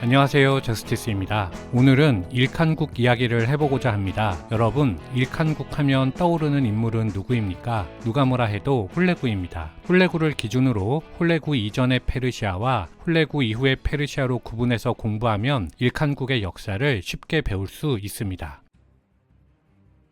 안녕하세요, 저스티스입니다. 오늘은 일칸국 이야기를 해보고자 합니다. 여러분, 일칸국 하면 떠오르는 인물은 누구입니까? 누가 뭐라 해도 훌레구입니다. 훌레구를 기준으로 훌레구 이전의 페르시아와 훌레구 이후의 페르시아로 구분해서 공부하면 일칸국의 역사를 쉽게 배울 수 있습니다.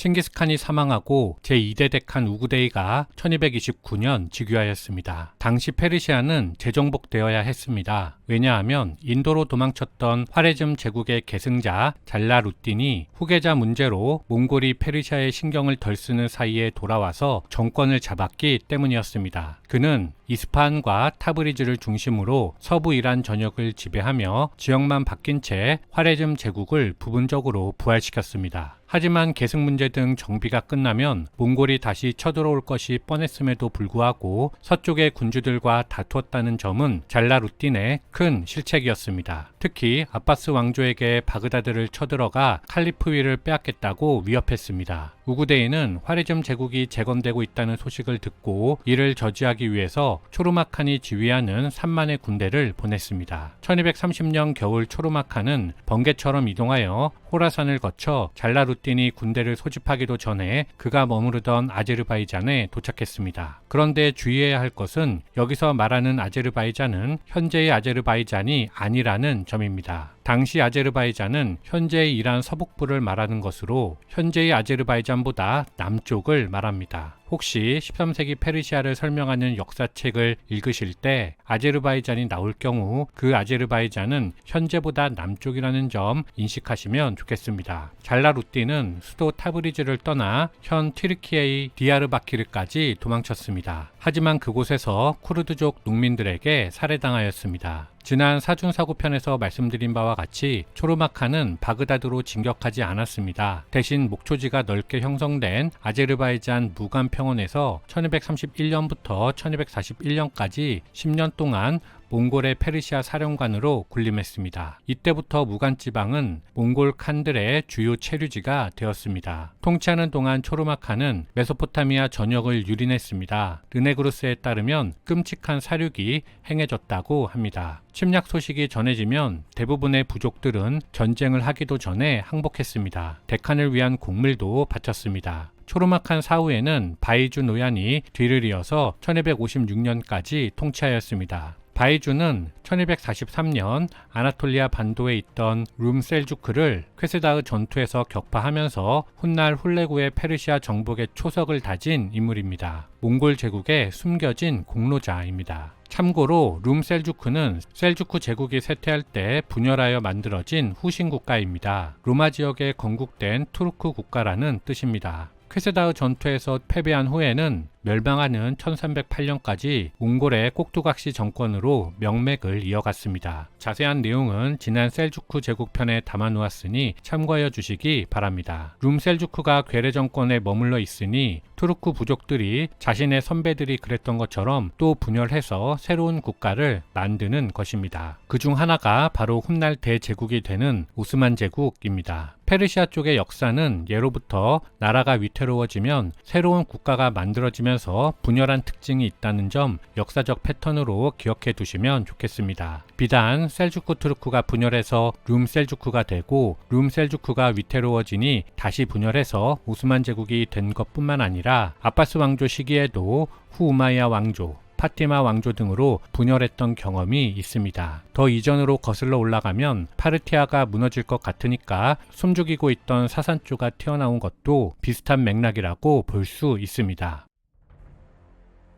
칭기스칸이 사망하고 제2대 데칸 우구데이가 1229년 즉위하였습니다. 당시 페르시아는 재정복되어야 했습니다. 왜냐하면 인도로 도망쳤던 화레즘 제국의 계승자 잘라루틴이 후계자 문제로 몽골이 페르시아의 신경을 덜 쓰는 사이에 돌아와서 정권을 잡았기 때문이었습니다. 그는 이스파한과 타브리즈를 중심으로 서부 이란 전역을 지배하며 지역만 바뀐 채 화레즘 제국을 부분적으로 부활시켰습니다. 하지만 계승 문제 등 정비가 끝나면 몽골이 다시 쳐들어올 것이 뻔했음에도 불구하고 서쪽의 군주들과 다투었다는 점은 잘라루틴의 큰 실책이었습니다. 특히 아바스 왕조에게 바그다드를 쳐들어가 칼리프위를 빼앗겠다고 위협했습니다. 우구데이는 화레즘 제국이 재건되고 있다는 소식을 듣고 이를 저지하기 위해서 초르마칸이 지휘하는 3만의 군대를 보냈습니다. 1230년 겨울 초르마칸은 번개처럼 이동하여 호라산을 거쳐 잘라루틴이 군대를 소집하기도 전에 그가 머무르던 아제르바이잔에 도착했습니다. 그런데 주의해야 할 것은 여기서 말하는 아제르바이잔은 현재의 아제르바이잔이 아니라는 점입니다. 당시 아제르바이잔은 현재의 이란 서북부를 말하는 것으로 현재의 아제르바이잔보다 남쪽을 말합니다. 혹시 13세기 페르시아를 설명하는 역사책을 읽으실 때 아제르바이잔이 나올 경우 그 아제르바이잔은 현재보다 남쪽이라는 점 인식하시면 좋겠습니다. 잘라루틴은 수도 타브리즈를 떠나 현 튀르키예의 디야르바키르까지 도망쳤습니다. 하지만 그곳에서 쿠르드족 농민들에게 살해당하였습니다. 지난 사준사구편에서 말씀드린 바와 같이 초르마칸은 바그다드로 진격하지 않았습니다. 대신 목초지가 넓게 형성된 아제르바이잔 무간 평원에서 1231년부터 1241년까지 10년 동안 몽골의 페르시아 사령관으로 군림했습니다. 이때부터 무간 지방은 몽골 칸들의 주요 체류지가 되었습니다. 통치하는 동안 초르마칸은 메소포타미아 전역을 유린했습니다. 르네그루스에 따르면 끔찍한 사륙이 행해졌다고 합니다. 침략 소식이 전해지면 대부분의 부족들은 전쟁을 하기도 전에 항복했습니다. 데칸을 위한 곡물도 바쳤습니다. 초르마칸 사후에는 바이주 노얀이 뒤를 이어서 1256년까지 통치하였습니다. 바이주는 1243년 아나톨리아 반도에 있던 룸셀주크를 쾌세다흐 전투에서 격파하면서 훗날 훌레구의 페르시아 정복의 초석을 다진 인물입니다. 몽골 제국의 숨겨진 공로자입니다. 참고로 룸셀주크는 셀주크 제국이 쇠퇴할 때 분열하여 만들어진 후신 국가입니다. 로마 지역에 건국된 투르크 국가라는 뜻입니다. 쾌세다흐 전투에서 패배한 후에는 멸망하는 1308년까지 몽골의 꼭두각시 정권으로 명맥을 이어갔습니다. 자세한 내용은 지난 셀주크 제국편에 담아놓았으니 참고하여 주시기 바랍니다. 룸셀주크가 괴뢰 정권에 머물러 있으니 투르크 부족들이 자신의 선배들이 그랬던 것처럼 또 분열해서 새로운 국가를 만드는 것입니다. 그중 하나가 바로 훗날 대제국이 되는 오스만 제국입니다. 페르시아 쪽의 역사는 예로부터 나라가 위태로워지면 새로운 국가가 만들어지면서 분열한 특징이 있다는 점 역사적 패턴으로 기억해 두시면 좋겠습니다. 비단 셀주크 투르크가 분열해서 룸셀주크가 되고 룸셀주크가 위태로워지니 다시 분열해서 오스만 제국이 된 것뿐만 아니라 아바스 왕조 시기에도 후우마이야 왕조, 파티마 왕조 등으로 분열했던 경험이 있습니다. 더 이전으로 거슬러 올라가면 파르티아가 무너질 것 같으니까 숨죽이고 있던 사산조가 튀어나온 것도 비슷한 맥락이라고 볼 수 있습니다.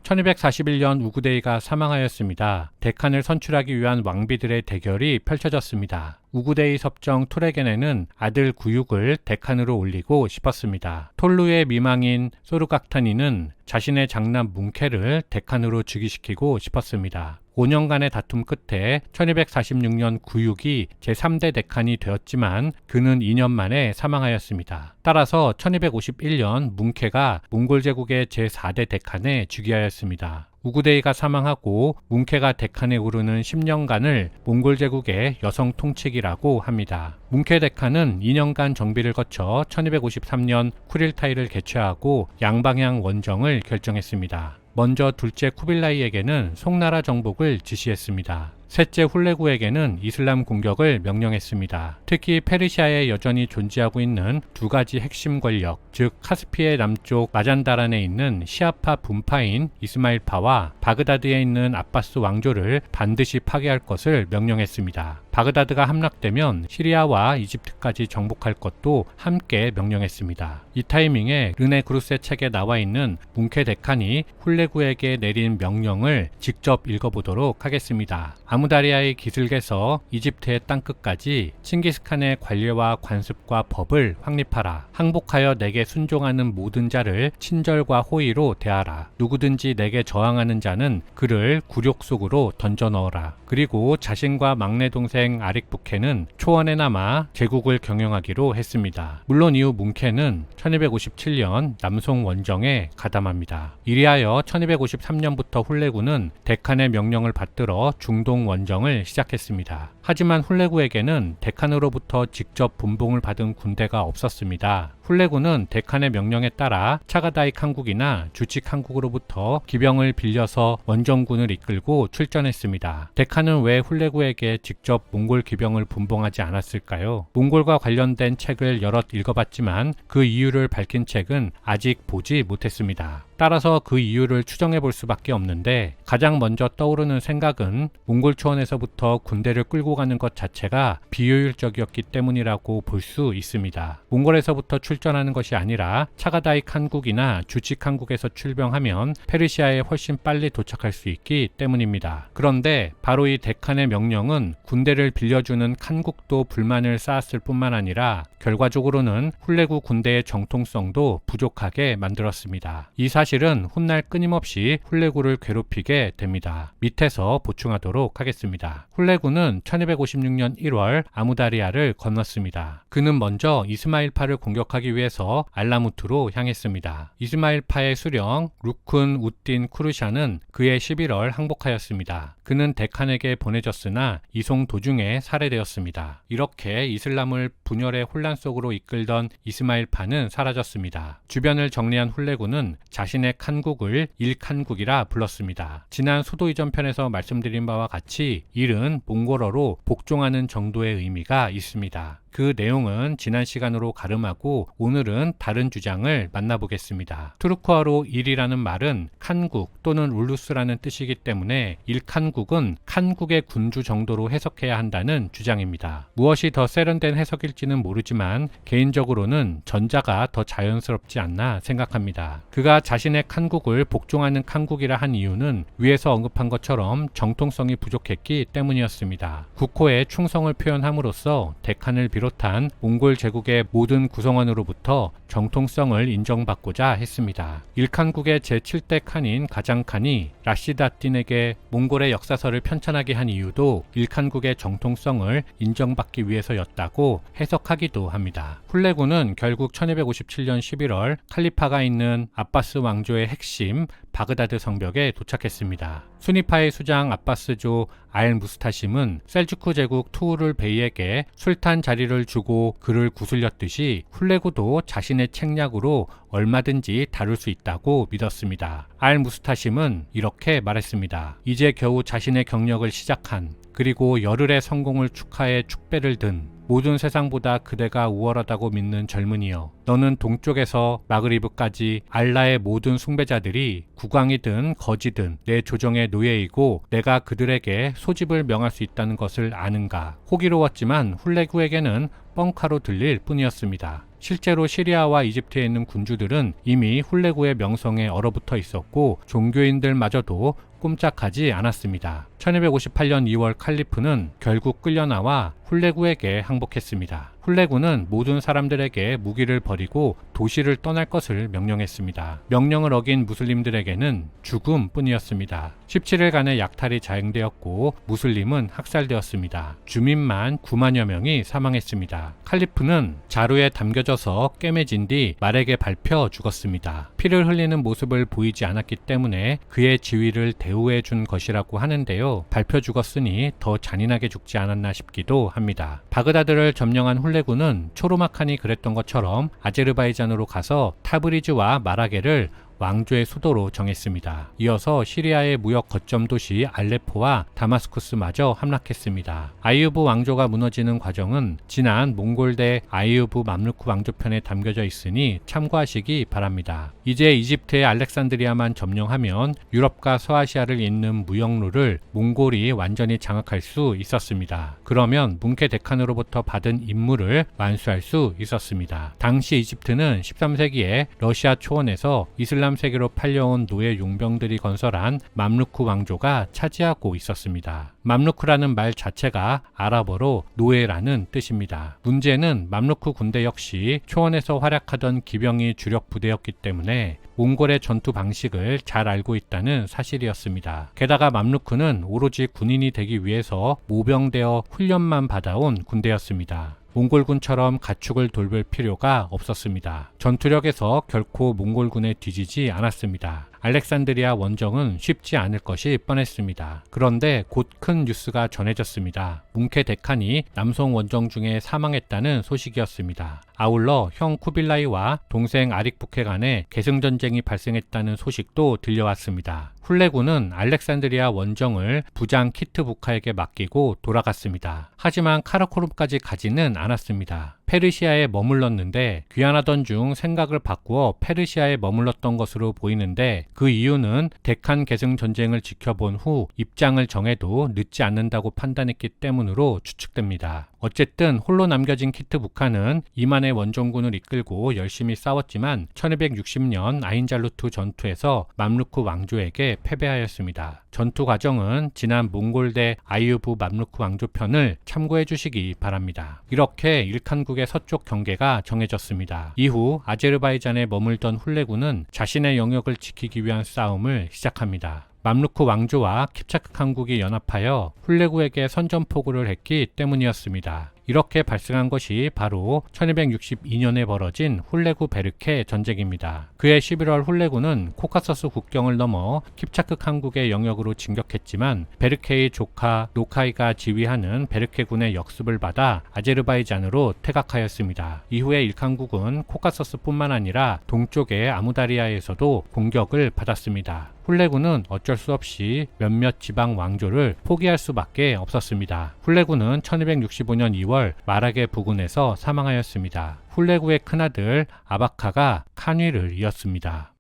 1241년 우구데이가 사망하였습니다. 데칸을 선출하기 위한 왕비들의 대결이 펼쳐졌습니다. 우구데이 섭정 투레겐에는 아들 구육을 데칸으로 올리고 싶었습니다. 톨루의 미망인 소르각타니는 자신의 장남 뭉케를 데칸으로 즉위시키고 싶었습니다. 5년간의 다툼 끝에 1246년 구육이 제3대 데칸이 되었지만 그는 2년 만에 사망하였습니다. 따라서 1251년 뭉케가 몽골 제국의 제4대 데칸에 즉위하였습니다. 우구데이가 사망하고 뭉케가 데칸에 오르는 10년간을 몽골 제국의 여성 통치기라고 합니다. 뭉케 데칸은 2년간 정비를 거쳐 1253년 쿠릴타이를 개최하고 양방향 원정을 결정했습니다. 먼저 둘째 쿠빌라이에게는 송나라 정복을 지시했습니다. 셋째 훌레구에게는 이슬람 공격을 명령했습니다. 특히 페르시아에 여전히 존재하고 있는 두 가지 핵심 권력, 즉 카스피의 남쪽 마잔다란에 있는 시아파 분파인 이스마일파와 바그다드에 있는 아바스 왕조를 반드시 파괴할 것을 명령했습니다. 바그다드가 함락되면 시리아와 이집트까지 정복할 것도 함께 명령했습니다. 이 타이밍에 르네 그루스의 책에 나와 있는 뭉케 데칸이 훌레구에게 내린 명령을 직접 읽어보도록 하겠습니다. 아무다리아의 기슭에서 이집트의 땅끝까지 칭기스칸의 관례와 관습과 법을 확립하라. 항복하여 내게 순종하는 모든 자를 친절과 호의로 대하라. 누구든지 내게 저항하는 자는 그를 굴욕 속으로 던져 넣어라. 그리고 자신과 막내 동생 아릭부케는 초원에 남아 제국을 경영하기로 했습니다. 물론 이후 뭉케는 1257년 남송 원정에 가담합니다. 이리하여 1253년부터 훌레구는 데칸의 명령을 받들어 중동 원정을 시작했습니다. 하지만 훌레구에게는 데칸으로부터 직접 분봉을 받은 군대가 없었습니다. 훌레구는 데칸의 명령에 따라 차가다이 칸국이나 주치 칸국으로부터 기병을 빌려서 원정군을 이끌고 출전했습니다. 데칸은 왜 훌레구에게 직접 몽골 기병을 분봉하지 않았을까요? 몽골과 관련된 책을 여럿 읽어봤지만 그 이유를 밝힌 책은 아직 보지 못했습니다. 따라서 그 이유를 추정해 볼 수밖에 없는데 가장 먼저 떠오르는 생각은 몽골 초원에서부터 군대를 끌고 가는 것 자체가 비효율적이었기 때문이라고 볼 수 있습니다. 몽골에서부터 출전하는 것이 아니라 차가다이 칸국이나 주치 칸국에서 출병하면 페르시아에 훨씬 빨리 도착할 수 있기 때문입니다. 그런데 바로 이 데칸의 명령은 군대를 빌려주는 칸국도 불만을 쌓았을 뿐만 아니라 결과적으로는 훌레구 군대의 정통성도 부족하게 만들었습니다. 이 사실은 훗날 끊임없이 훌레구를 괴롭히게 됩니다. 밑에서 보충하도록 하겠습니다. 훌레구는 1256년 1월 아무다리아를 건넜습니다. 그는 먼저 이스마일파를 공격하기 위해서 알라무트로 향했습니다. 이스마일파의 수령 루쿤 우딘 쿠르샤는 그해 11월 항복하였습니다. 그는 데칸에게 보내졌으나 이송 도중에 살해되었습니다. 이렇게 이슬람을 분열의 혼란 속으로 이끌던 이스마일파는 사라졌습니다. 주변을 정리한 훌레구는 자신의 칸국을 일칸국이라 불렀습니다. 지난 수도 이전 편에서 말씀드린 바와 같이 일은 몽골어로 복종하는 정도의 의미가 있습니다. 그 내용은 지난 시간으로 가름하고 오늘은 다른 주장을 만나보겠습니다. 투르크어로 일이라는 말은 칸국 또는 울루스라는 뜻이기 때문에 일칸국은 칸국의 군주 정도로 해석해야 한다는 주장입니다. 무엇이 더 세련된 해석일지는 모르지만 개인적으로는 전자가 더 자연스럽지 않나 생각합니다. 그가 자신의 칸국을 복종하는 칸국이라 한 이유는 위에서 언급한 것처럼 정통성이 부족했기 때문이었습니다. 국호에 충성을 표현함으로써 데칸을 비롯한 몽골 제국의 모든 구성원으로부터 정통성을 인정받고자 했습니다. 일칸국의 제7대 칸인 가장칸이 라시다딘에게 몽골의 역사서를 편찬하게 한 이유도 일칸국의 정통성을 인정받기 위해서였다고 해석하기도 합니다. 훌레구는 결국 1257년 11월 칼리파가 있는 아바스 왕조의 핵심 바그다드 성벽에 도착했습니다. 수니파의 수장 아바스조 알 무스타심은 셀주크 제국 투우를 베이에게 술탄 자리를 주고 그를 구슬렸듯이 훌레구도 자신의 책략으로 얼마든지 다룰 수 있다고 믿었습니다. 알 무스타심은 이렇게 말했습니다. 이제 겨우 자신의 경력을 시작한 그리고 열흘의 성공을 축하해 축배를 든 모든 세상보다 그대가 우월하다고 믿는 젊은이여, 너는 동쪽에서 마그리브까지 알라의 모든 숭배자들이 국왕이든 거지든 내 조정의 노예이고 내가 그들에게 소집을 명할 수 있다는 것을 아는가. 호기로웠지만 훌레구에게는 뻥카로 들릴 뿐이었습니다. 실제로 시리아와 이집트에 있는 군주들은 이미 훌레구의 명성에 얼어붙어 있었고 종교인들마저도 꼼짝하지 않았습니다. 1258년 2월 칼리프는 결국 끌려나와 훌레구에게 항복했습니다. 훌레구는 모든 사람들에게 무기를 버리고 도시를 떠날 것을 명령했습니다. 명령을 어긴 무슬림들에게는 죽음뿐이었습니다. 17일간의 약탈이 자행되었고 무슬림은 학살되었습니다. 주민만 9만여 명이 사망했습니다. 칼리프는 자루에 담겨져서 꿰매진 뒤 말에게 밟혀 죽었습니다. 피를 흘리는 모습을 보이지 않았기 때문에 그의 지위를 대우해 준 것이라고 하는데요. 밟혀 죽었으니 더 잔인하게 죽지 않았나 싶기도 합니다. 바그다드를 점령한 훌레구는 초로마칸이 그랬던 것처럼 아제르바이잔으로 가서 타브리즈와 마라게를 왕조의 수도로 정했습니다. 이어서 시리아의 무역 거점 도시 알레포와 다마스쿠스마저 함락했습니다. 아이유브 왕조가 무너지는 과정은 지난 몽골 대 아이유브 맘루크 왕조편에 담겨져 있으니 참고하시기 바랍니다. 이제 이집트의 알렉산드리아만 점령하면 유럽과 서아시아를 잇는 무역로를 몽골이 완전히 장악할 수 있었습니다. 그러면 뭉케 데칸으로부터 받은 임무를 완수할 수 있었습니다. 당시 이집트는 13세기에 러시아 초원에서 이슬람 세계로 팔려온 노예 용병들이 건설한 맘루크 왕조가 차지하고 있었습니다. 맘루크라는 말 자체가 아랍어로 노예라는 뜻입니다. 문제는 맘루크 군대 역시 초원에서 활약하던 기병이 주력 부대였기 때문에 몽골의 전투 방식을 잘 알고 있다는 사실이었습니다. 게다가 맘루크는 오로지 군인이 되기 위해서 모병되어 훈련만 받아온 군대였습니다. 몽골군처럼 가축을 돌볼 필요가 없었습니다. 전투력에서 결코 몽골군에 뒤지지 않았습니다. 알렉산드리아 원정은 쉽지 않을 것이 뻔했습니다. 그런데 곧 큰 뉴스가 전해졌습니다. 뭉케 데칸이 남송 원정 중에 사망했다는 소식이었습니다. 아울러 형 쿠빌라이와 동생 아릭부케 간에 계승전쟁이 발생했다는 소식도 들려왔습니다. 훌레군은 알렉산드리아 원정을 부장 키트부카에게 맡기고 돌아갔습니다. 하지만 카라코룸까지 가지는 않았습니다. 페르시아에 머물렀는데 귀환하던 중 생각을 바꾸어 페르시아에 머물렀던 것으로 보이는데 그 이유는 데칸 계승 전쟁을 지켜본 후 입장을 정해도 늦지 않는다고 판단했기 때문으로 추측됩니다. 어쨌든 홀로 남겨진 키트부카는 이만의 원정군을 이끌고 열심히 싸웠지만 1260년 아인잘루트 전투에서 맘루크 왕조에게 패배하였습니다. 전투 과정은 지난 몽골 대 아이유브 맘루크 왕조편을 참고해 주시기 바랍니다. 이렇게 일칸국의 서쪽 경계가 정해졌습니다. 이후 아제르바이잔에 머물던 훌레군은 자신의 영역을 지키기 위한 싸움을 시작합니다. 맘루크 왕조와 킵차크 칸국이 연합하여 훌레구에게 선전포고를 했기 때문이었습니다. 이렇게 발생한 것이 바로 1262년에 벌어진 훌레구 베르케 전쟁입니다. 그해 11월 훌레구는 코카서스 국경을 넘어 킵차크 칸국의 영역으로 진격했지만 베르케의 조카 노카이가 지휘하는 베르케군의 역습을 받아 아제르바이잔으로 퇴각하였습니다. 이후에 일칸국은 코카서스뿐만 아니라 동쪽의 아무다리아에서도 공격을 받았습니다. 훌레구는 어쩔 수 없이 몇몇 지방 왕조를 포기할 수밖에 없었습니다. 훌레구는 1265년 2월 마라게 부근에서 사망하였습니다. 훌레구의 큰아들 아바카가 칸위를 이었습니다.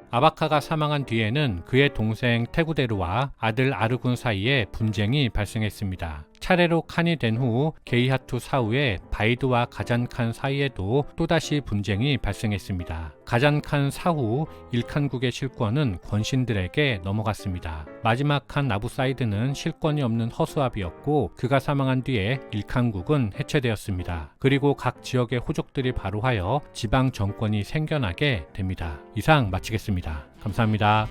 아바카가 사망한 뒤에는 그의 동생 테구데르와 아들 아르군 사이에 분쟁이 발생했습니다. 차례로 칸이 된 후 게이하투 사후에 바이드와 가잔칸 사이에도 또다시 분쟁이 발생했습니다. 가잔칸 사후 일칸국의 실권은 권신들에게 넘어갔습니다. 마지막 칸 나부사이드는 실권이 없는 허수아비였고 그가 사망한 뒤에 일칸국은 해체되었습니다. 그리고 각 지역의 호족들이 바로하여 지방 정권이 생겨나게 됩니다. 이상 마치겠습니다. 감사합니다.